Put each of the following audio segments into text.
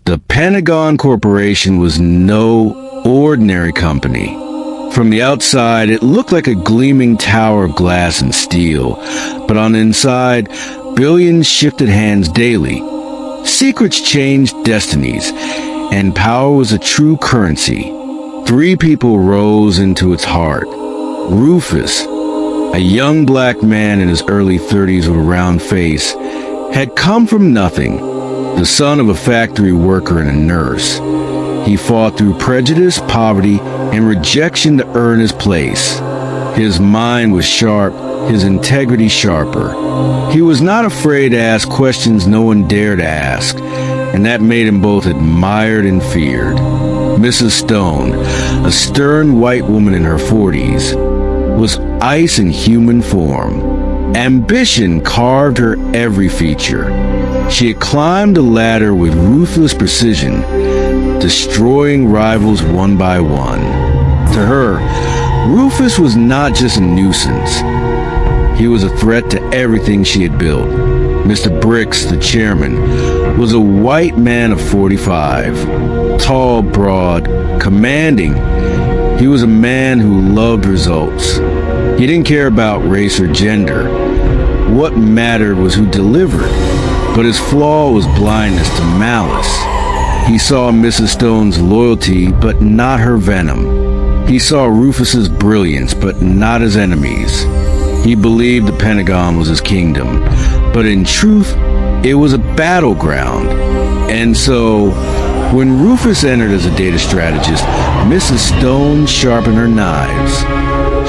The Pentagon Corporation was no ordinary company. From the outside, it looked like a gleaming tower of glass and steel, but on the inside, billions shifted hands daily. Secrets changed destinies, and power was a true currency. 3 people rose into its heart. Rufus, a young black man in his early 30s with a round face, had come from nothing, the son of a factory worker and a nurse. He fought through prejudice, poverty, and rejection to earn his place. His mind was sharp, his integrity sharper. He was not afraid to ask questions no one dared to ask, and that made him both admired and feared. Mrs. Stone, a stern white woman in her 40s, was ice in human form. Ambition carved her every feature. She had climbed the ladder with ruthless precision, destroying rivals one by one. To her, Rufus was not just a nuisance. He was a threat to everything she had built. Mr. Bricks, the chairman, was a white man of 45, tall, broad, commanding. He was a man who loved results. He didn't care about race or gender. What mattered was who delivered, but his flaw was blindness to malice. He saw Mrs. Stone's loyalty, but not her venom. He saw Rufus's brilliance, but not his enemies. He believed the Pentagon was his kingdom, but in truth, it was a battleground. And so, when Rufus entered as a data strategist, Mrs. Stone sharpened her knives.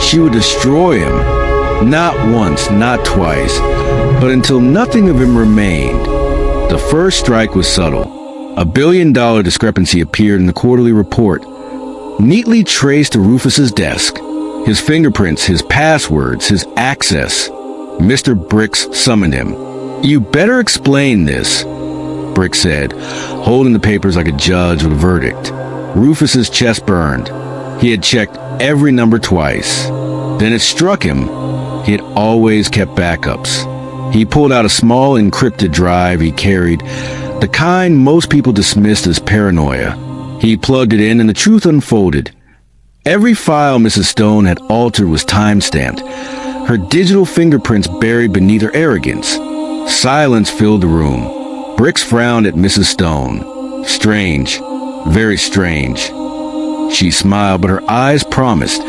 She would destroy him, not once, not twice, but until nothing of him remained. The first strike was subtle. A $1 billion discrepancy appeared in the quarterly report, neatly traced to Rufus's desk. His fingerprints, his passwords, his access. Mr. Bricks summoned him. "You better explain this," Bricks said, holding the papers like a judge with a verdict. Rufus's chest burned. He had checked every number twice. Then it struck him. He had always kept backups. He pulled out a small encrypted drive he carried, the kind most people dismissed as paranoia. He plugged it in and the truth unfolded. Every file Mrs. Stone had altered was time-stamped, her digital fingerprints buried beneath her arrogance. Silence filled the room. Bricks frowned at Mrs. Stone. Strange. Very strange. She smiled, but her eyes promised.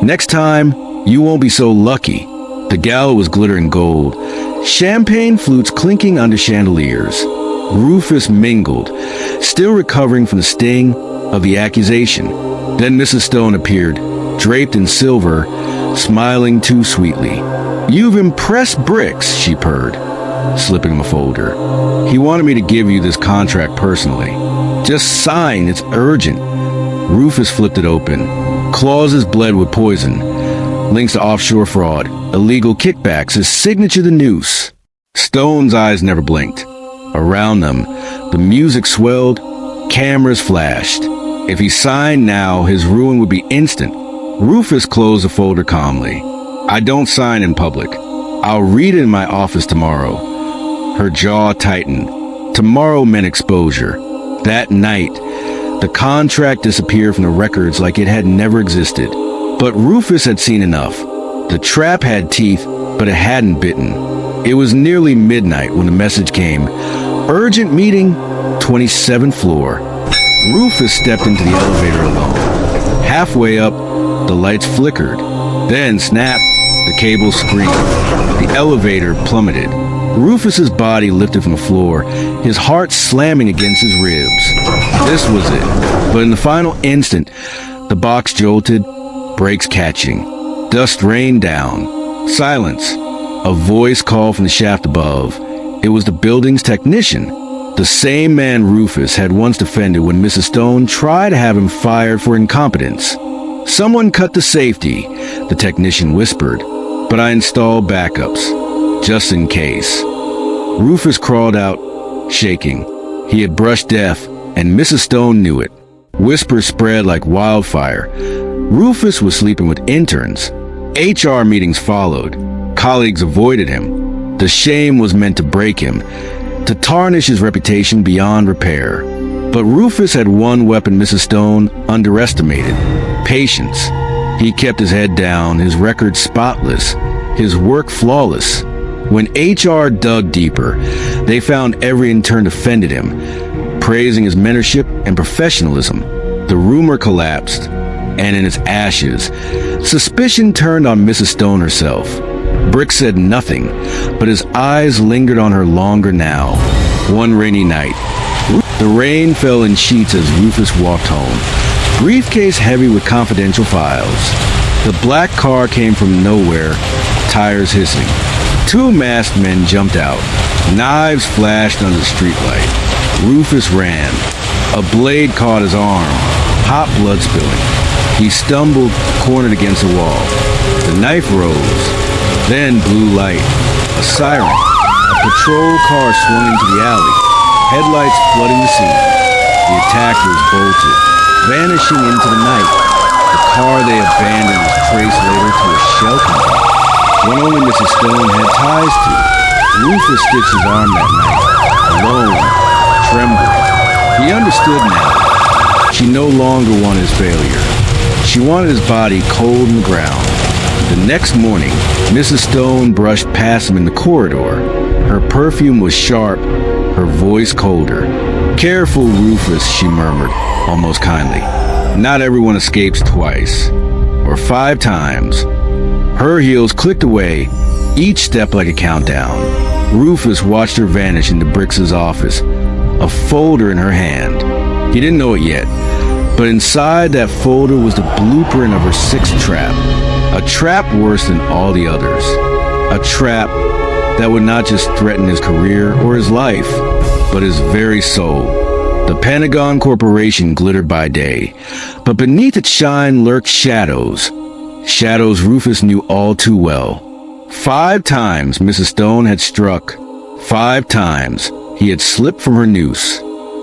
"Next time, you won't be so lucky." The gala was glittering gold, champagne flutes clinking under chandeliers. Rufus mingled, still recovering from the sting of the accusation. Then Mrs. Stone appeared, draped in silver, smiling too sweetly. "You've impressed Bricks," she purred, slipping him a folder. "He wanted me to give you this contract personally. Just sign, it's urgent." Rufus flipped it open. Clauses bled with poison. Links to offshore fraud, illegal kickbacks, his signature the noose. Stone's eyes never blinked. Around them, the music swelled, cameras flashed. If he signed now, his ruin would be instant. Rufus closed the folder calmly. "I don't sign in public. I'll read it in my office tomorrow." Her jaw tightened. Tomorrow meant exposure. That night, the contract disappeared from the records like it had never existed. But Rufus had seen enough. The trap had teeth, but it hadn't bitten. It was nearly midnight when the message came. "Urgent meeting, 27th floor." Rufus stepped into the elevator alone. Halfway up, the lights flickered. Then, snap, the cable screamed. The elevator plummeted. Rufus's body lifted from the floor, his heart slamming against his ribs. This was it. But in the final instant, the box jolted, brakes catching. Dust rained down. Silence. A voice called from the shaft above. It was the building's technician. The same man Rufus had once defended when Mrs. Stone tried to have him fired for incompetence. "Someone cut the safety," the technician whispered, "but I installed backups, just in case." Rufus crawled out, shaking. He had brushed death, and Mrs. Stone knew it. Whispers spread like wildfire. Rufus was sleeping with interns. HR meetings followed. Colleagues avoided him. The shame was meant to break him, to tarnish his reputation beyond repair. But Rufus had one weapon Mrs. Stone underestimated: patience. He kept his head down, his record spotless, his work flawless. When HR dug deeper, they found every intern offended him, praising his mentorship and professionalism. The rumor collapsed, and in its ashes, suspicion turned on Mrs. Stone herself. Bricks said nothing, but his eyes lingered on her longer now. One rainy night, the rain fell in sheets as Rufus walked home, briefcase heavy with confidential files. The black car came from nowhere, tires hissing. Two masked men jumped out. Knives flashed under the streetlight. Rufus ran. A blade caught his arm, hot blood spilling. He stumbled, cornered against a wall. The knife rose, then blue light. A siren. A patrol car swung into the alley, headlights flooding the scene. The attackers bolted, vanishing into the night. The car they abandoned was traced later to a shell company, one only Mrs. Stone had ties to. Rufus stitched his arm that night, alone, trembling. He understood now. She no longer wanted his failure. She wanted his body cold in the ground. The next morning, Mrs. Stone brushed past him in the corridor. Her perfume was sharp, her voice colder. "Careful, Rufus," she murmured, almost kindly. "Not everyone escapes twice, or 5 times." Her heels clicked away, each step like a countdown. Rufus watched her vanish into Brix's office, a folder in her hand. He didn't know it yet, but inside that folder was the blueprint of her 6th trap. A trap worse than all the others. A trap that would not just threaten his career or his life, but his very soul. The Pentagon Corporation glittered by day, but beneath its shine lurked shadows. Shadows Rufus knew all too well. 5 times Mrs. Stone had struck. 5 times he had slipped from her noose.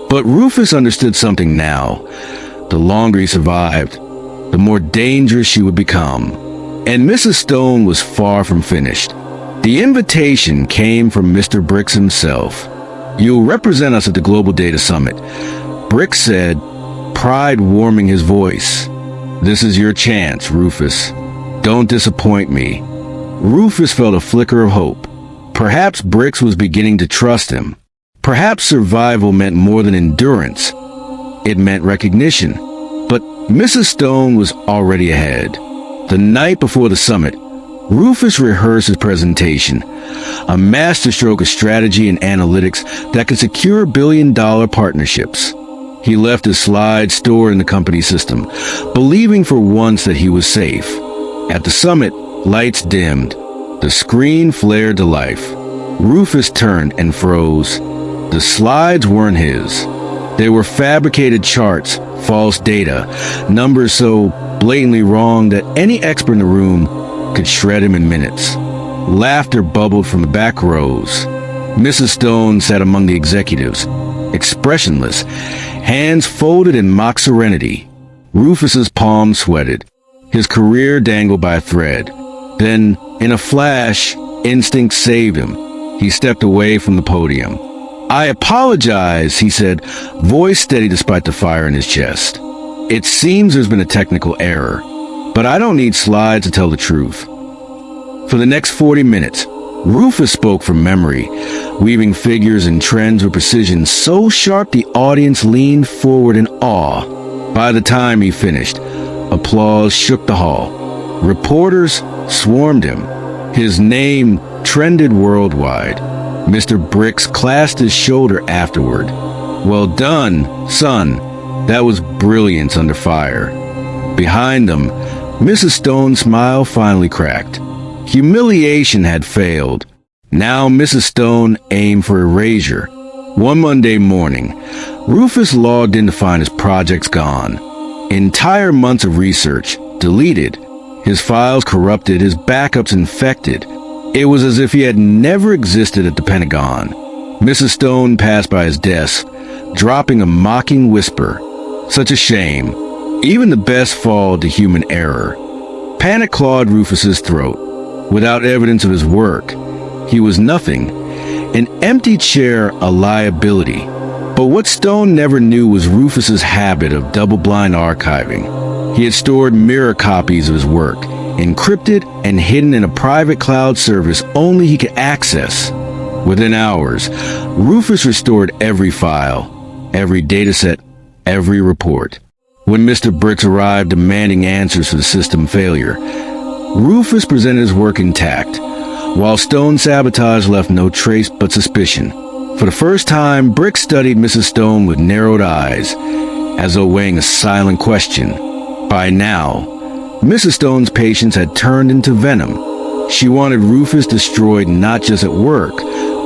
But Rufus understood something now. The longer he survived, the more dangerous she would become. And Mrs. Stone was far from finished. The invitation came from Mr. Brix himself. "You'll represent us at the Global Data Summit," Brix said, pride warming his voice. "This is your chance, Rufus. Don't disappoint me." Rufus felt a flicker of hope. Perhaps Brix was beginning to trust him. Perhaps survival meant more than endurance. It meant recognition. But Mrs. Stone was already ahead. The night before the summit, Rufus rehearsed his presentation, a masterstroke of strategy and analytics that could secure billion-dollar partnerships. He left his slides stored in the company system, believing for once that he was safe. At the summit, lights dimmed. The screen flared to life. Rufus turned and froze. The slides weren't his. They were fabricated charts, false data, numbers so blatantly wrong that any expert in the room could shred him in minutes. Laughter bubbled from the back rows. Mrs. Stone sat among the executives, expressionless, hands folded in mock serenity. Rufus's palms sweated. His career dangled by a thread. Then, in a flash, instinct saved him. He stepped away from the podium. "I apologize," he said, voice steady despite the fire in his chest. "It seems there's been a technical error, but I don't need slides to tell the truth." For the next 40 minutes, Rufus spoke from memory, weaving figures and trends with precision so sharp the audience leaned forward in awe. By the time he finished, applause shook the hall. Reporters swarmed him. His name trended worldwide. Mr. Brix clasped his shoulder afterward. "Well done, son. That was brilliance under fire." Behind them, Mrs. Stone's smile finally cracked. Humiliation had failed. Now Mrs. Stone aimed for erasure. One Monday morning, Rufus logged in to find his projects gone. Entire months of research deleted. His files corrupted, his backups infected. It was as if he had never existed at the Pentagon. Mrs. Stone passed by his desk, dropping a mocking whisper. "Such a shame. Even the best fall to human error." Panic clawed Rufus's throat. Without evidence of his work, he was nothing. An empty chair, a liability. But what Stone never knew was Rufus's habit of double-blind archiving. He had stored mirror copies of his work, encrypted and hidden in a private cloud service only he could access. Within hours, Rufus restored every file, every dataset, every report. When Mr. Bricks arrived demanding answers for the system failure, Rufus presented his work intact, while Stone's sabotage left no trace but suspicion. For the first time, Bricks studied Mrs. Stone with narrowed eyes, as though weighing a silent question. By now, Mrs. Stone's patience had turned into venom. She wanted Rufus destroyed not just at work,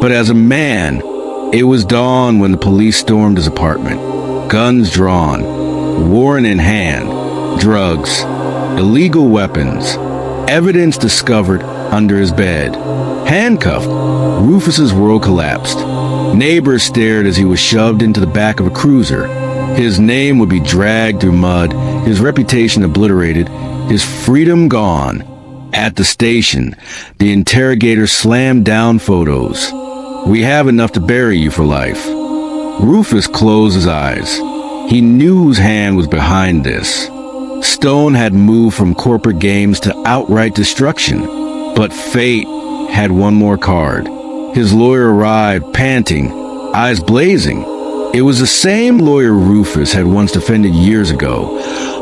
but as a man. It was dawn when the police stormed his apartment, guns drawn, warrant in hand, drugs, illegal weapons, evidence discovered under his bed. Handcuffed, Rufus's world collapsed. Neighbors stared as he was shoved into the back of a cruiser. His name would be dragged through mud, his reputation obliterated, his freedom gone. At the station, the interrogator slammed down photos. "We have enough to bury you for life." Rufus closed his eyes. He knew whose hand was behind this. Stone had moved from corporate games to outright destruction. But fate had one more card. His lawyer arrived, panting, eyes blazing. It was the same lawyer Rufus had once defended years ago,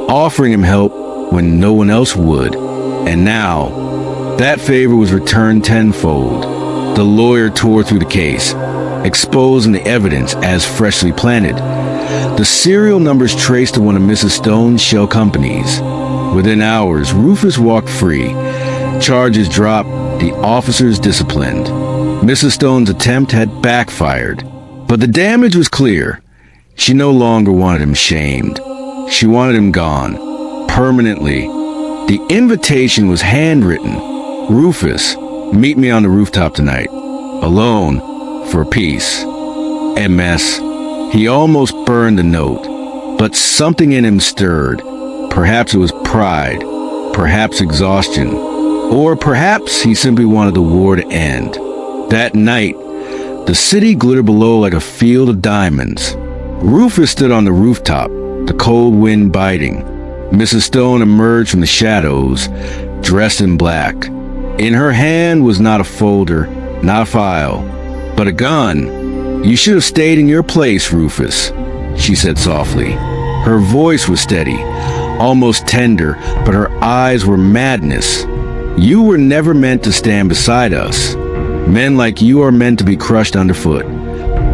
offering him help when no one else would. And now, that favor was returned tenfold. The lawyer tore through the case, exposing the evidence as freshly planted. The serial numbers traced to one of Mrs. Stone's shell companies. Within hours, Rufus walked free. Charges dropped, the officers disciplined. Mrs. Stone's attempt had backfired. But the damage was clear. She no longer wanted him shamed. She wanted him gone, permanently. The invitation was handwritten. "Rufus, meet me on the rooftop tonight. Alone, for peace." MS. He almost burned the note, but something in him stirred. Perhaps it was pride, perhaps exhaustion, or perhaps he simply wanted the war to end. That night, the city glittered below like a field of diamonds. Rufus stood on the rooftop, the cold wind biting. Mrs. Stone emerged from the shadows, dressed in black. In her hand was not a folder, not a file, but a gun. "You should have stayed in your place, Rufus," she said softly. Her voice was steady, almost tender, but her eyes were madness. "You were never meant to stand beside us. Men like you are meant to be crushed underfoot."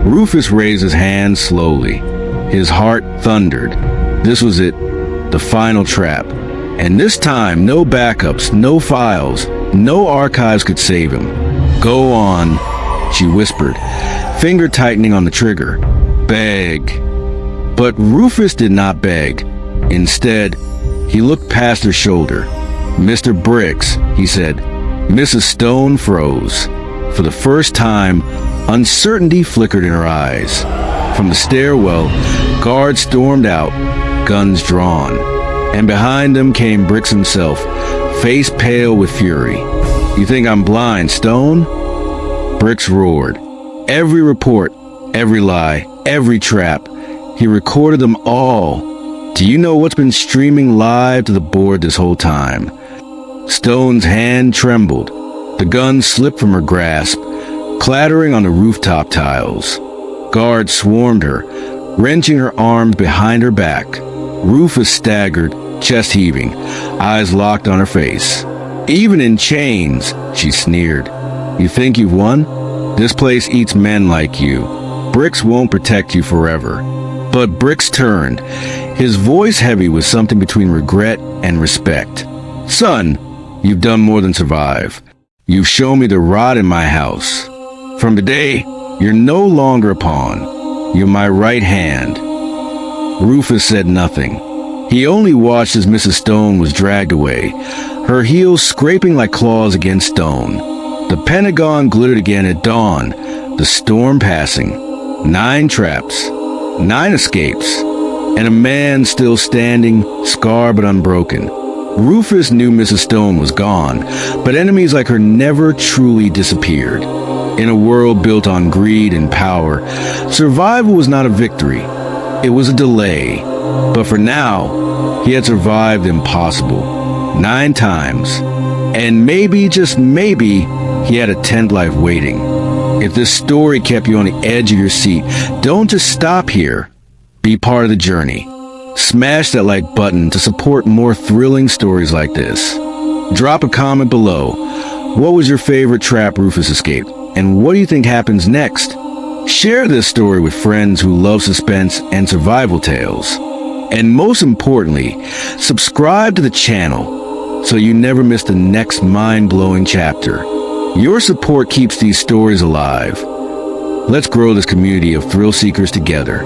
Rufus raised his hand slowly. His heart thundered. This was it, the final trap. And this time, no backups, no files, no archives could save him. "Go on," she whispered, finger tightening on the trigger. "Beg." But Rufus did not beg. Instead, he looked past her shoulder. "Mr. Bricks," he said. Mrs. Stone froze. For the first time, uncertainty flickered in her eyes. From the stairwell, guards stormed out, guns drawn. And behind them came Bricks himself, face pale with fury. "You think I'm blind, Stone?" Bricks roared. Every report, every lie, every trap. He recorded them all. "Do you know what's been streaming live to the board this whole time?" Stone's hand trembled. The gun slipped from her grasp, clattering on the rooftop tiles. Guards swarmed her, wrenching her arms behind her back. Rufus staggered, chest heaving, eyes locked on her face. "Even in chains," she sneered. "You think you've won? This place eats men like you. Bricks won't protect you forever." But Bricks turned, his voice heavy with something between regret and respect. "Son, you've done more than survive. You've shown me the rot in my house. From today, you're no longer a pawn. You're my right hand." Rufus said nothing. He only watched as Mrs. Stone was dragged away, her heels scraping like claws against stone. The Pentagon glittered again at dawn, the storm passing. 9 traps, 9 escapes, and a man still standing, scarred but unbroken. Rufus knew Mrs. Stone was gone, but enemies like her never truly disappeared. In a world built on greed and power, survival was not a victory. It was a delay. But for now, he had survived the impossible 9 times. And maybe, just maybe, he had a 10th life waiting. If this story kept you on the edge of your seat, don't just stop here. Be part of the journey. Smash that like button to support more thrilling stories like this. Drop a comment below. What was your favorite trap Rufus escaped? And what do you think happens next? Share this story with friends who love suspense and survival tales. And most importantly, subscribe to the channel so you never miss the next mind-blowing chapter. Your support keeps these stories alive. Let's grow this community of thrill seekers together.